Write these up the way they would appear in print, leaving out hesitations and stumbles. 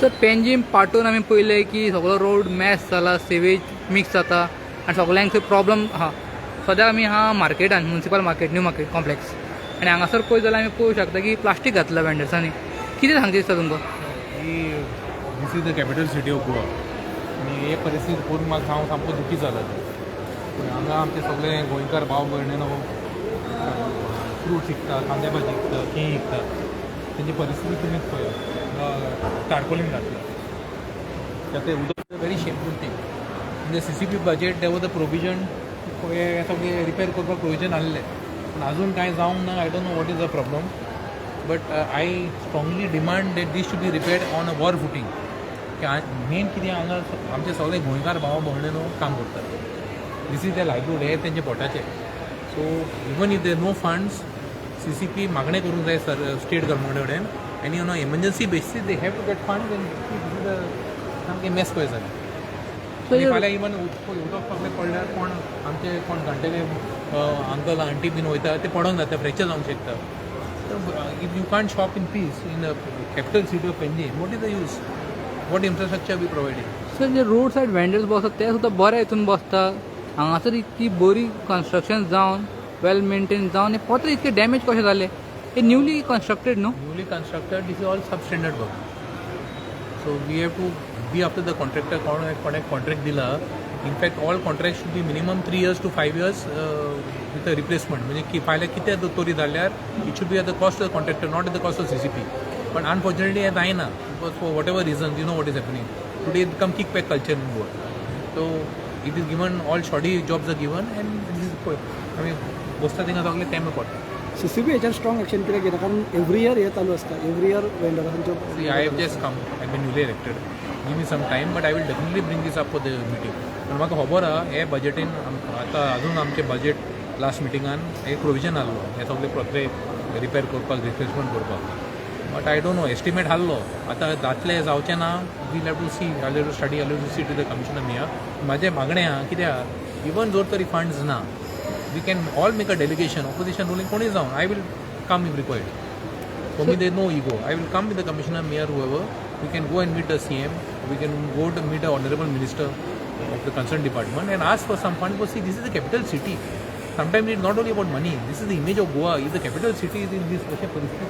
Sir Panjim पाटून आमी पळयलें की सगळो रोड मॅश जाला, सेवेज मिक्स जाता आनी सगळ्यांक थंय प्रॉब्लम आहा. सद्या आमी आहा मार्केटान, municipal market, new market complex, आनी हांगासर पळयत जाल्यार आमी पळोवंक शकता की प्लास्टीक घातला वेंडर्सांनी. कितें सांगता दिसता तुमकां? ही this is the capital city of Goa आनी हे परिस्थिती पळोवन म्हाका हांव सामको दुखी जाला. हांगा आमचे सगळे गोंयकार भाव भयणीनो फ्रूट विकता, कांदे भाजी विकता, केळीं विकता, तेंची परिस्थिती तुमीच पळय, टार्पोलीन घातला. ते उदक very shameful thing. In the CCP budget there was the provision हे सगळे रिपेर करपाक प्रोविजन आहलें, पूण आजून कांय जावंक ना. I don't know what is the problem, but I strongly demand that this should be repaired on a war footing. मेन कितें हांगा आमचे सगळे गोंयकार भाव भयणीनो काम करतात. दीस इज द लायवलीहूड, हे तेंचे पोटाचे. So even if there no funds, CCP मागणें करूंक जाय स्टेट गव्हर्मेंटा कडेन, आनी on emergency basis they have to get funds. सामकें मेस कशें जालें. फाल्यां इवन उदक सगळें पडल्यार कोण घंटेले अंकल आंटी बीन वयता ते पडोंक जाता, फ्रॅक्चर जावंक शकता. If you can't shop in peace in the capital city of Panjim, what is the use? What infrastructure be providing? Sir जे रोड सायड वेंडर्स बसतात ते सुद्दां बऱ्या हितून बसता. हांगासर इतकी बरी कन्स्ट्रक्शन जावन वेल मेंटेन जावन हे पत्र इतके डॅमेज कशें जाले? हे न्यूली कन्स्ट्रक्टेड न्हू? Newly constructed, this is all substandard work. So we have to be after the contractor. कोणें contract दिला. In fact, all contracts should be minimum 3 years to 5 years with a replacement. म्हणजे की फाल्यां कितें तोरी जाल्यार it should be at the cost of the contractor, not at the cost of CCP. But unfortunately, हे जायना because for whatever reasons, you know what is happening. Today it become kickback culture in Goa. So it is given, all shoddy jobs are given, and this is, I mean, बसता थिंगा सगळे तेंप पडटा. CCP हेच्यार strong action कित्याक घेता? कारण every year हे चालू आसता, एवरी इयर वेंडरांचो. See, I have just come. I've been newly elected. Give me some time, but I will definitely bring this up for the meeting. पण म्हाका खबर आहा हे बजेटीन आतां अजून आमचे बजेट लास्ट मिटिंगान एक प्रोविजन आहलो हे सगळे पत्रे रिपेर करपाक, रिप्लेसमेंट करपाक. But I don't know, estimate आहलो. आतां जातले जावचें ना, will have to see, I have to study, I have to see to the commissioner मिया. म्हाजें मागणें आहा कितें आहा, इवन जोर तरी फंड्स ना, we can all make a delegation, opposition ruling कोणी जावन, I will come if required. For me there is no ego. I will come with the commissioner, mayor, whoever. We can go and meet the CM. We can go to meet the honorable minister of the concerned department and ask for some funds. Because see, this is the capital city. Sometimes it's not only about money. This is the image of Goa. If the capital city is in this परिस्थिती,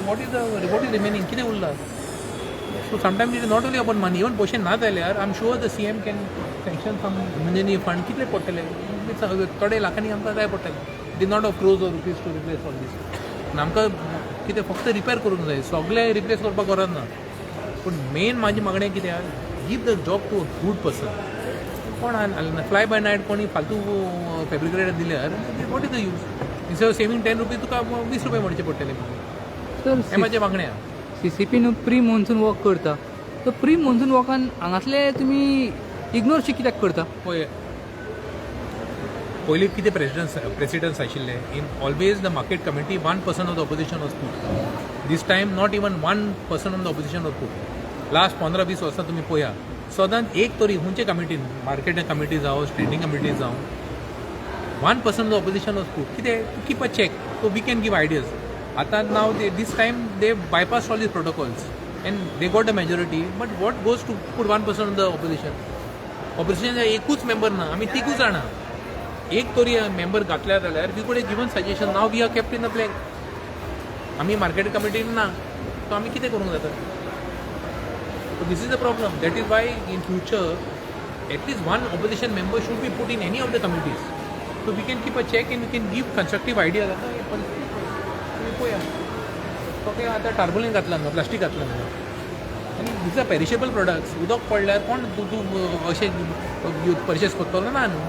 what is remaining? कितें Urla? So sometimes it is not only about money. Even पोषण ना जाल्यार, I'm sure the CM can sanction some emergency fund. कितले पडटले? थोडे लाखांनी आमकां जाय पडटले. It is not of crores or rupees to replace all this. आमकां कितें फक्त रिपेर करूंक जाय, सगळे रिप्लेस करपाक गरज ना. पूण मेन म्हाजी मागणें कितें आहा, give the job to a good person. कोण फ्लाय बाय नायट कोणी फालतू फॅब्रिकेटर दिल्यार what is the use? Instead of saving 10 rupees तुका 20 रुपया म्हणचे पडटले. हें म्हाजें मागणें आहा. CCP न्हू प्री मॉन्सून वर्क करता, तर प्री मॉन्सून वर्कान हांगासले तुमी इग्नोर कित्याक करता? पळय, पयलीं कितें प्रेसिडंट्स आशिल्ले, in always the market committee 1% of the opposition was put. This time not even 1% of the opposition was put. Last 15-20 वर्सां तुमी पळया, सदांच एक तरी खंयचे कमिटीन, मार्केट कमिटी जावं, स्टँडींग कमिटी जावं, 1% of the opposition was put. कितें? To keep a check, so we can give ideas. आता now this time they bypassed all these protocols and they got a majority. But what goes to put 1% of the opposition? Opposition एकूच member ना, आमी तिगूच जाणा. एक तरी member घातल्या जाल्यार वी कुड गिवन सजेशन. नाव we are kept in the black. आमी मार्केट कमिटीन ना, सो आमी कितें करूंक जाता? So this is the problem. That is why in future at least one opposition member should be put in any of the committees. So we can keep a check and we can give constructive ideas. Okay, आतां टार्बोलीन घातला न्हू, plastic घातला न्हू, आनी these are perishable products. उदक पडल्यार कोण तूं अशें परचेस करतलो ना न्हू.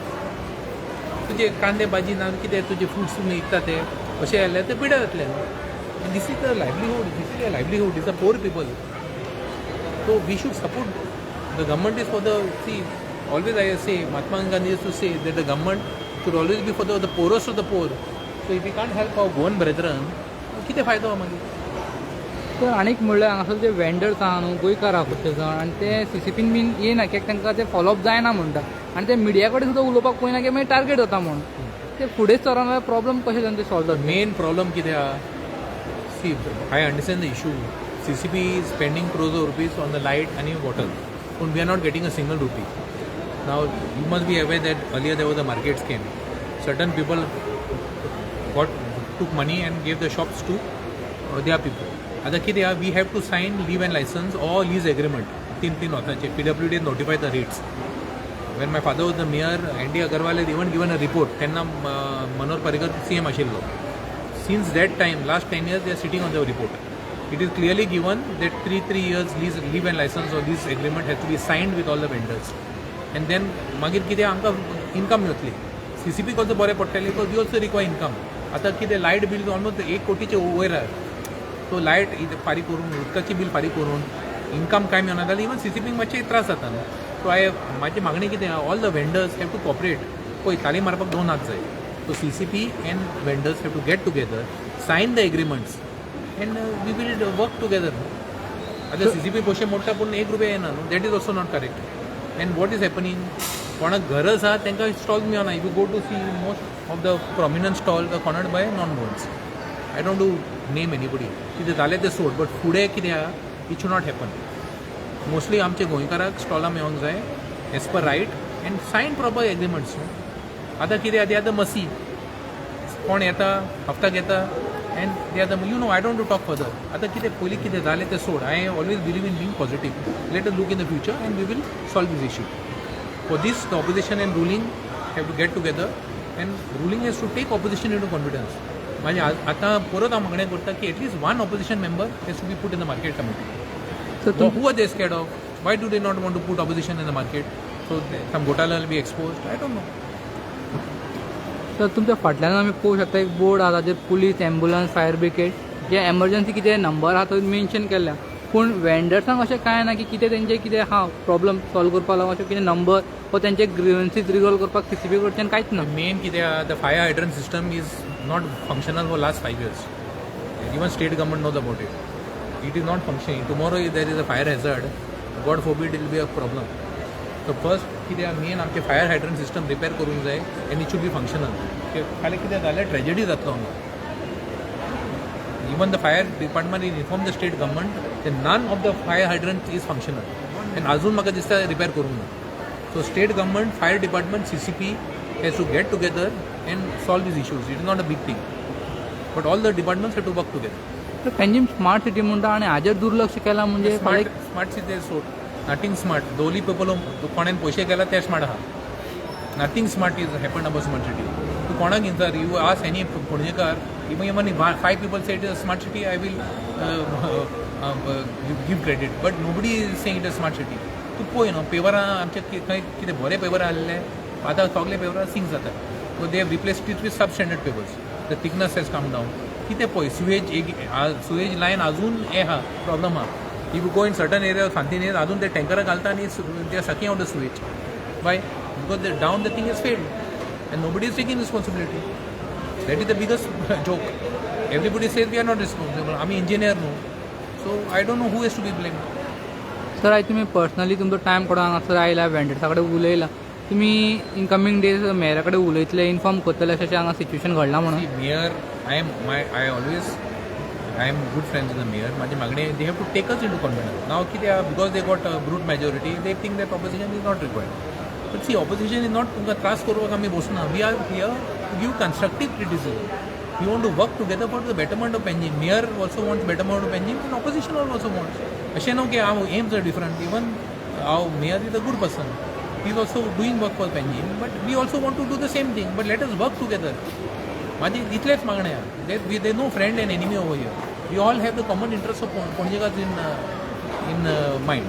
तुजे कांदे भाजी ना कितें तुजे फ्रुट्स तुमी विकता ते अशें जाल्यार ते पिड्यार जातले न्हू. This is the livelihood, this is the livelihood, is the poor people. So we should support the government. Is for the see, always I say, Mahatma Gandhi used to say that the government should always be for the poorest of the poor. So if we can't help our Goan brethren, कितें फायदो मागीर? तर आनीक म्हणल्यार हांगासर जे vendors आहा न्हू, गोंयकार आहा खुबशे जाण, आनी ते CCPन बीन येना कित्याक तांकां ते फॉलोअप जायना म्हणटा, आनी ते मिडिया कडेन सुद्दां उलोवपाक पळयना की मागीर टार्गेट जाता म्हूण. ते फुडें सरान प्रॉब्लम कशें जावन ते सॉल्व जाता? मेन प्रॉब्लम कितें आहा? See, I understand the issue. CCP is spending crores of rupees on the light and water, but we are not getting a single rupee. Now you must be aware that earlier there was a market scheme. Certain people took money and gave the shops to their people. Other kids, we have to sign leave and license or lease agreement. तीन होता है. PWD notified the rates. When my father was the mayor, Andy Agarwal had even given a report. Tenna Manohar Parrikar CM ashillo. Since that time, last 10 years, they are sitting on the report. It is clearly given that 3 years leave and license or lease agreement has to be signed with all the vendors. And then मागीर कितें आमकां income मेळटली. CCP also बरें पडटलें because we also require income. आतां कितें light bill almost 1 कोटीचे वयर आहा. सो लायट फारीक करून उदकाची बील फारीक करून इन्कम कांय मेळना जाल्यार इवन CCPक मातशे त्रास जाता न्हू. सो म्हाजी मागणी कितें आहा, all the vendors have to cooperate. पळय ताली मारपाक 2 हात जाय. So CCP and vendors have to get together, sign the agreements and we will work together. आतां CCP पयशे मोडटा पूण 1 रुपया येना न्हू. That is also not correct. And what is happening, कोणाक गरज आहा तांकां स्टॉल मेळना. You go to see most of the prominent stall cornered by non Goans. I don't do name anybody. कितें जालें तें सोड, बट फुडें कितें आहा it should not happen. Mostly आमचे गोंयकाराक स्टॉलां मेळोंक जाय as per right and sign proper agreements. आतां कितें आहा, ते आतां मसी कोण येता हफ्ताक येता एंड ते आतां you know I don't to talk further. आतां कितें पयलीं कितें जालें तें सोड. I always believe in being positive. Let us look in the future and we will solve this issue. For this the opposition and ruling have to get together and ruling has to take opposition in to confidence. म्हणजे आतां परत हांव मागणें करता की at least 1 opposition member has to be put in the market committee. So who are they scared of? Why do they not want to put opposition in the market? So some घोटाला will be exposed. I don't know. तर तुमच्या फाटल्यान आमी पळोवंक शकता एक board आहा ताचेर पुलीस, एम्ब्युलन्स, फायर ब्रिगेड जे एमर्जन्सी कितें नंबर आहा तो मेन्शन केल्या. पूण वेंडर्सांक अशें कांय ना की कितें तेंचे कितें आहा प्रॉब्लम सॉल्व करपाक लागून अशें कितें नंबर वा तेंचे ग्रिवन्सीस रिजॉल्व करपाक CCP कडच्यान कांयच ना. मेन कितें आहा, the fire hydrant system is not functional for last 5 years. Even state government knows about it. It is not functioning. Tomorrow if there is a fire hazard, God forbid it will be a problem. So first कितें main आमचे fire hydrant system repair करूंक जाय and it should be functional. फाल्यां कितें जाल्यार tragedy जातलो हांगा. Even the fire department inform the state government none of the fire hydrant is functional and अजून म्हाका दिसता रिपेर करूंक ना. So state government, fire department, CCP has to get together and solve this issues. It is not a big thing but all the departments have to work together. तर Panjim smart city म्हणटा आनी हाजेर दुर्लक्ष केलां म्हणजे smart city सोड. Nothing smart. The only people कोणेन पयशे केला ते स्मार्ट आहा. Nothing smart is happen about smart city. तूं कोणाक इंसर यू आस्क एनी पणजेकार even 5 people say it is a smart city, I will give credit, but nobody is saying it is a smart city. तूं पळय न्हू पेपरां आमचे खंय कितें बरे पेपर आहले आतां सगळे पेपरां सिंक जाता. So they have replaced it with substandard papers. The thickness has come down. कितें पळय सुवेज लायन अजून हे आहा प्रॉब्लम आहा. If you go in certain area सांतीन एरिया अजून ते टँकरां घालता आनी they are sucking out the sewage. Why? Because the down the thing is failed and nobody is taking responsibility. That is the biggest joke. Everybody says we are not responsible. आमी engineer न्हू. So I don't know who has to be blame. Sir आयज तुमी personally तुमचो time काडून हांगासर आयला, वेंडर्सा कडेन उलयला. तुमी इन कमींग डेज मेयरा कडेन उलयतले, इन्फॉर्म करतले अशें हांगा सिच्युएशन घडलां म्हणून. Mayor I am good friends with the mayor. माझी मागणी they have to take us into confidence. Now कितें आहा, because they got a brute majority, they think that opposition is not required. But see, opposition is not तुमकां त्रास करपाक आमी बसना. We are here to give constructive criticism. We want to work together for the betterment of Panjim. Mayor also wants betterment of Panjim and opposition also wants. अशें न्हू की our aims are different. Even our mayor is a good person. He is also doing work for Panjim, but we also want to do the same thing. But let us work together. माझी इतलेच मागणे आहे. They no friend and enemy over here. We all have the common interest of Panjekars in mind.